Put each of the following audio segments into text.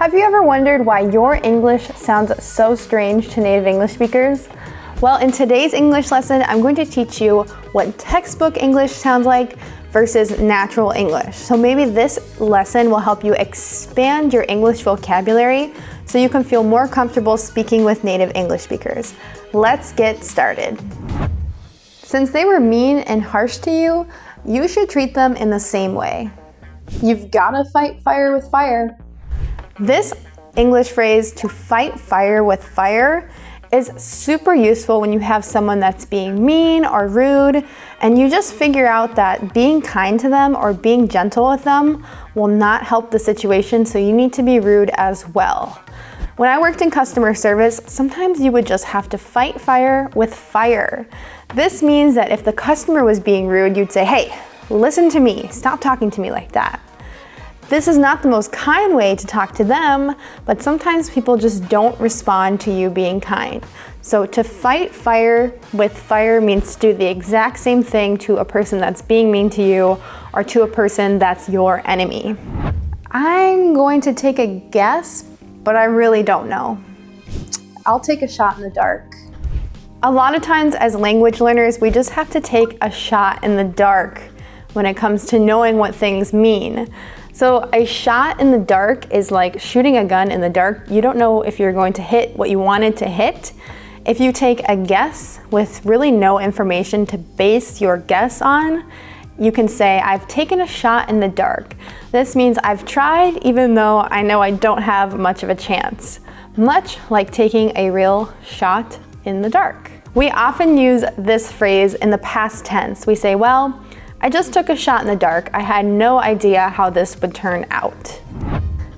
Have you ever wondered why your English sounds so strange to native English speakers? Well, in today's English lesson, I'm going to teach you what textbook English sounds like versus natural English. So maybe this lesson will help you expand your English vocabulary so you can feel more comfortable speaking with native English speakers. Let's get started. Since they were mean and harsh to you, you should treat them in the same way. You've gotta fight fire with fire. This English phrase, to fight fire with fire, is super useful when you have someone that's being mean or rude, and you just figure out that being kind to them or being gentle with them will not help the situation, so you need to be rude as well. When I worked in customer service, sometimes you would just have to fight fire with fire. This means that if the customer was being rude, you'd say, "Hey, listen to me, stop talking to me like that." This is not the most kind way to talk to them, but sometimes people just don't respond to you being kind. So to fight fire with fire means to do the exact same thing to a person that's being mean to you or to a person that's your enemy. I'm going to take a guess, but I really don't know. I'll take a shot in the dark. A lot of times as language learners, we just have to take a shot in the dark when it comes to knowing what things mean. So a shot in the dark is like shooting a gun in the dark. You don't know if you're going to hit what you wanted to hit. If you take a guess with really no information to base your guess on, you can say, "I've taken a shot in the dark." This means I've tried even though I know I don't have much of a chance. Much like taking a real shot in the dark. We often use this phrase in the past tense. We say, "Well, I just took a shot in the dark. I had no idea how this would turn out."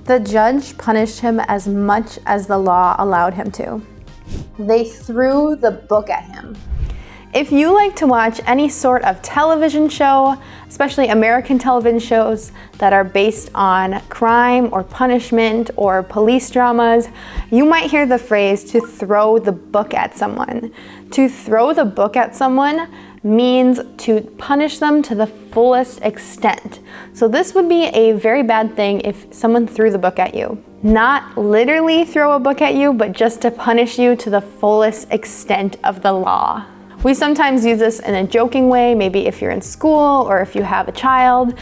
The judge punished him as much as the law allowed him to. They threw the book at him. If you like to watch any sort of television show, especially American television shows that are based on crime or punishment or police dramas, you might hear the phrase to throw the book at someone. To throw the book at someone means to punish them to the fullest extent. So this would be a very bad thing if someone threw the book at you. Not literally throw a book at you, but just to punish you to the fullest extent of the law. We sometimes use this in a joking way, maybe if you're in school or if you have a child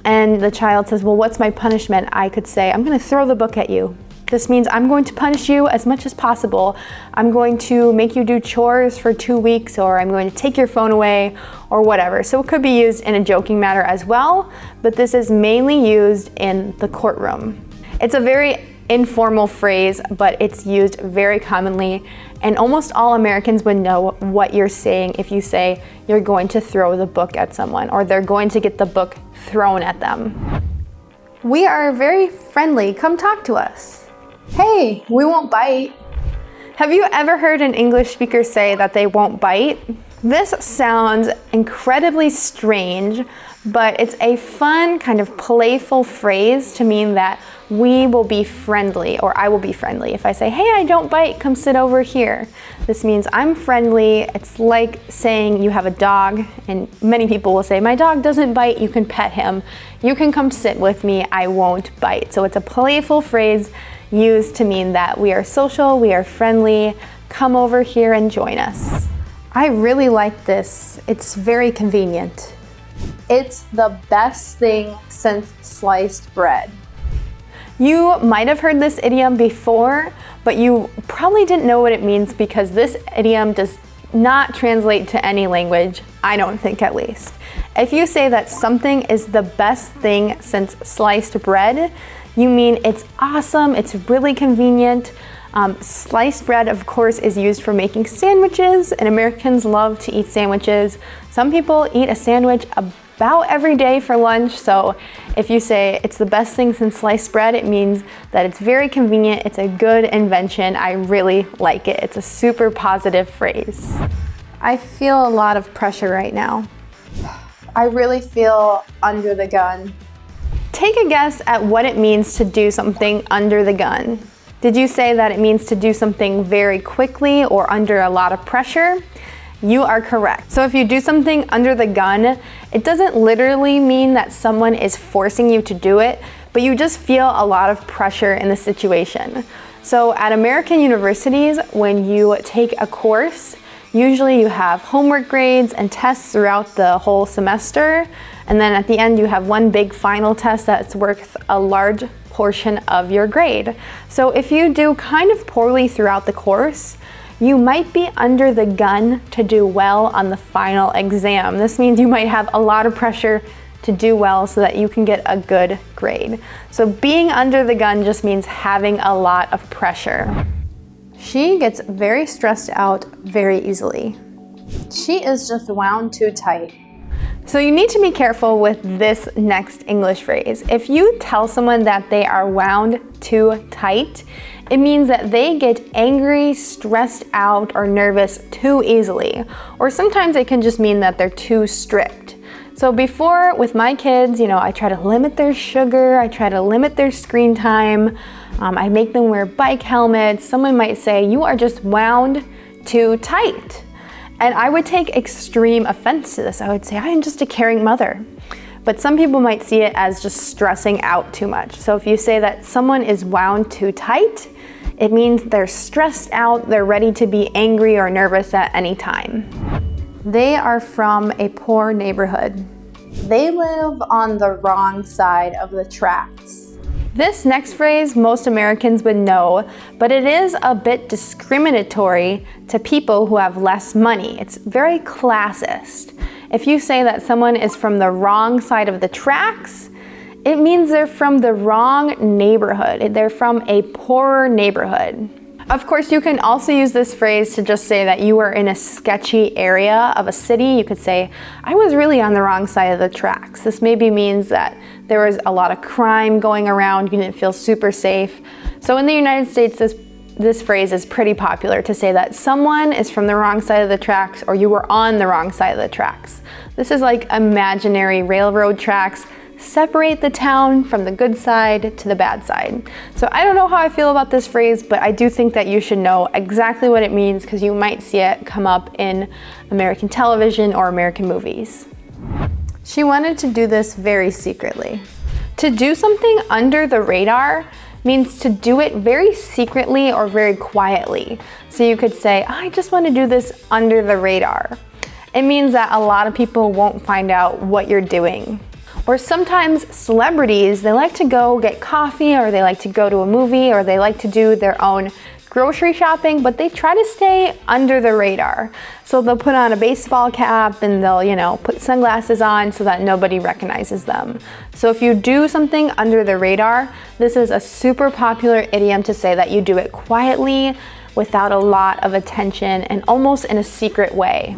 and the child says, "Well, what's my punishment?" I could say, "I'm going to throw the book at you." This means I'm going to punish you as much as possible. I'm going to make you do chores for 2 weeks, or I'm going to take your phone away, or whatever. So it could be used in a joking manner as well, but this is mainly used in the courtroom. It's a very informal phrase, but it's used very commonly, and almost all Americans would know what you're saying if you say you're going to throw the book at someone, or they're going to get the book thrown at them. We are very friendly. Come talk to us. Hey, we won't bite. Have you ever heard an English speaker say that they won't bite? This sounds incredibly strange, but it's a fun, kind of playful phrase to mean that we will be friendly, or I will be friendly. If I say, "Hey, I don't bite, come sit over here," this means I'm friendly. It's like saying you have a dog, and many people will say, "My dog doesn't bite, you can pet him. You can come sit with me, I won't bite." So it's a playful phrase used to mean that we are social, we are friendly, come over here and join us. I really like this. It's very convenient. It's the best thing since sliced bread. You might have heard this idiom before, but you probably didn't know what it means because this idiom does not translate to any language, I don't think at least. If you say that something is the best thing since sliced bread, you mean it's awesome, it's really convenient. Sliced bread, of course, is used for making sandwiches, and Americans love to eat sandwiches. Some people eat a sandwich about every day for lunch, so if you say it's the best thing since sliced bread, it means that it's very convenient, it's a good invention, I really like it. It's a super positive phrase. I feel a lot of pressure right now. I really feel under the gun. Take a guess at what it means to do something under the gun. Did you say that it means to do something very quickly or under a lot of pressure? You are correct. So if you do something under the gun, it doesn't literally mean that someone is forcing you to do it, but you just feel a lot of pressure in the situation. So at American universities, when you take a course, usually you have homework grades and tests throughout the whole semester, and then at the end you have one big final test that's worth a large portion of your grade. So if you do kind of poorly throughout the course, you might be under the gun to do well on the final exam. This means you might have a lot of pressure to do well so that you can get a good grade. So being under the gun just means having a lot of pressure. She gets very stressed out very easily. She is just wound too tight. So you need to be careful with this next English phrase. If you tell someone that they are wound too tight, it means that they get angry, stressed out, or nervous too easily. Or sometimes it can just mean that they're too strict. So before, with my kids, I try to limit their sugar, I try to limit their screen time, I make them wear bike helmets. Someone might say, "You are just wound too tight." And I would take extreme offense to this. I would say, "I am just a caring mother." But some people might see it as just stressing out too much. So if you say that someone is wound too tight, it means they're stressed out, they're ready to be angry or nervous at any time. They are from a poor neighborhood. They live on the wrong side of the tracks. This next phrase most Americans would know, but it is a bit discriminatory to people who have less money. It's very classist. If you say that someone is from the wrong side of the tracks, it means they're from the wrong neighborhood. They're from a poorer neighborhood. Of course, you can also use this phrase to just say that you were in a sketchy area of a city. You could say, "I was really on the wrong side of the tracks." This maybe means that there was a lot of crime going around, you didn't feel super safe. So in the United States, this phrase is pretty popular to say that someone is from the wrong side of the tracks or you were on the wrong side of the tracks. This is like imaginary railroad tracks. Separate the town from the good side to the bad side. So I don't know how I feel about this phrase, but I do think that you should know exactly what it means because you might see it come up in American television or American movies. She wanted to do this very secretly. To do something under the radar means to do it very secretly or very quietly. So you could say, "I just want to do this under the radar." It means that a lot of people won't find out what you're doing. Or sometimes celebrities, they like to go get coffee or they like to go to a movie or they like to do their own grocery shopping, but they try to stay under the radar. So they'll put on a baseball cap and they'll, put sunglasses on so that nobody recognizes them. So if you do something under the radar, this is a super popular idiom to say that you do it quietly, without a lot of attention, and almost in a secret way.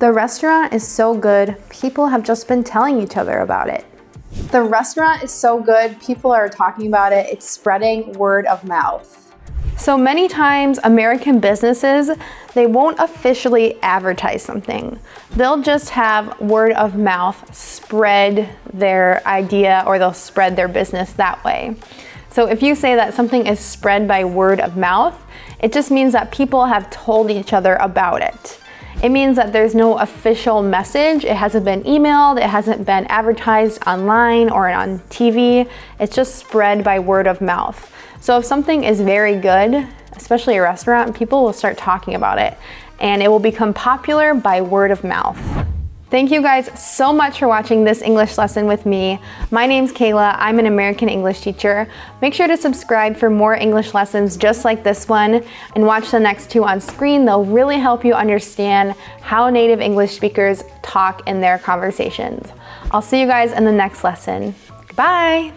The restaurant is so good, people have just been telling each other about it. The restaurant is so good, people are talking about it, it's spreading word of mouth. So many times American businesses, they won't officially advertise something. They'll just have word of mouth spread their idea or they'll spread their business that way. So if you say that something is spread by word of mouth, it just means that people have told each other about it. It means that there's no official message. It hasn't been emailed, it hasn't been advertised online or on TV. It's just spread by word of mouth. So if something is very good, especially a restaurant, people will start talking about it and it will become popular by word of mouth. Thank you guys so much for watching this English lesson with me. My name's Kayla, I'm an American English teacher. Make sure to subscribe for more English lessons just like this one and watch the next two on screen. They'll really help you understand how native English speakers talk in their conversations. I'll see you guys in the next lesson. Goodbye.